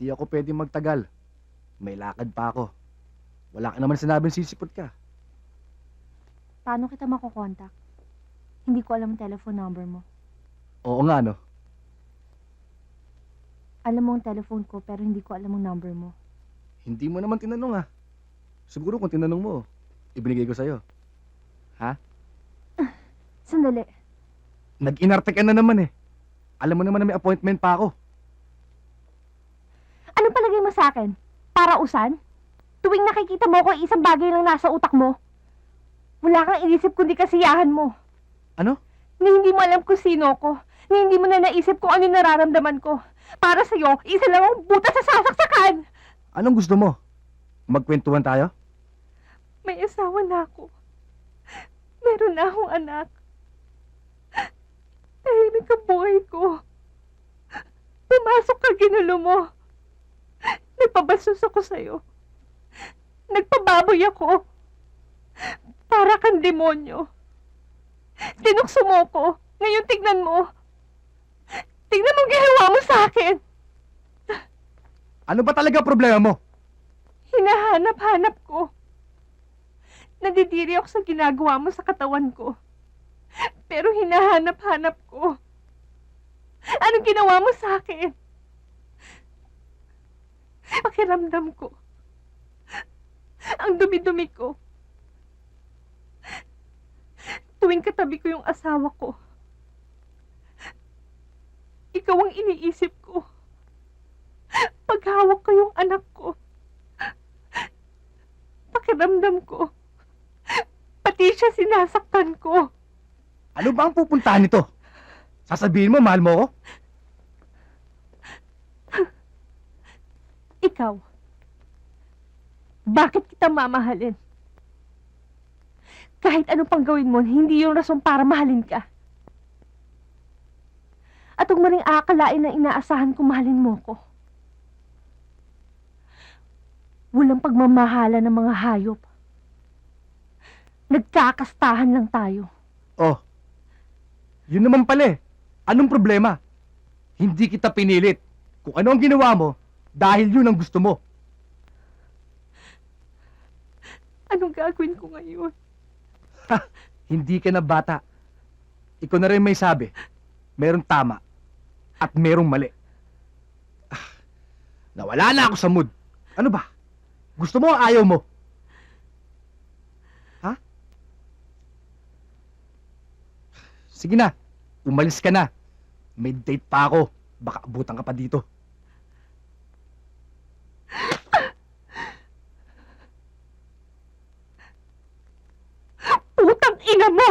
Hindi ako pwedeng magtagal. May lakad pa ako. Wala ka naman sinabing sisipot ka. Paano kita makokontak? Hindi ko alam ang telephone number mo. Oo nga, no? Alam mo ang telephone ko pero hindi ko alam ang number mo. Hindi mo naman tinanong, ah. Siguro kung tinanong mo, ibinigay ko sa'yo. Ha? Sandali. Nag-inarte ka na naman eh. Alam mo naman na may appointment pa ako. Ano palagay mo sa akin? Para usan? Tuwing nakikita mo ko, isang bagay lang nasa utak mo. Wala kang inisip kundi kasiyahan mo. Ano? Ni hindi mo alam kung sino ko. Ni hindi mo na naisip kung ano yung nararamdaman ko. Para sa'yo, isa lang ang butas sa sasaksakan. Anong gusto mo? Magkwentuhan tayo? May asawa na ako. Meron na akong anak. Tahimik ang buhay ko. Pumasok ka, ginulo mo. Nagpabastos ako sa'yo. Nagpababoy ako. Para kang demonyo. Tinukso mo ko. Ngayon tignan mo. Tignan mo ang ginawa mo sa akin. Ano ba talaga problema mo? Hinahanap-hanap ko. Nadidiri ako sa ginagawa mo sa katawan ko. Pero hinahanap-hanap ko. Anong ginawa mo sa akin? Pakiramdam ko. Ang dumi-dumi ko. Tuwing katabi ko yung asawa ko, ikaw ang iniisip ko. Paghawak ko yung anak ko, pakiramdam ko, pati siya sinasaktan ko. Ano ba ang pupuntahan nito? Sasabihin mo, mahal mo ako? Ikaw, bakit kita mamahalin? Kahit ano pang gawin mo, hindi yung rason para mahalin ka. At huwag mo ring aakalain na inaasahan kong mahalin mo ko. Walang pagmamahala ng mga hayop. Nagkakastahan lang tayo. Oh, yun naman pala eh. Anong problema? Hindi kita pinilit. Kung ano ang ginawa mo, dahil yun ang gusto mo. Anong gagawin ko ngayon? Ha, hindi ka na bata. Ikaw na rin may sabi. Merong tama at merong mali. Ah, nawala na ako sa mood. Ano ba? Gusto mo o ayaw mo? Ha? Sige na. Umalis ka na. May date pa ako. Baka abutan ka pa dito. Putang ina mo!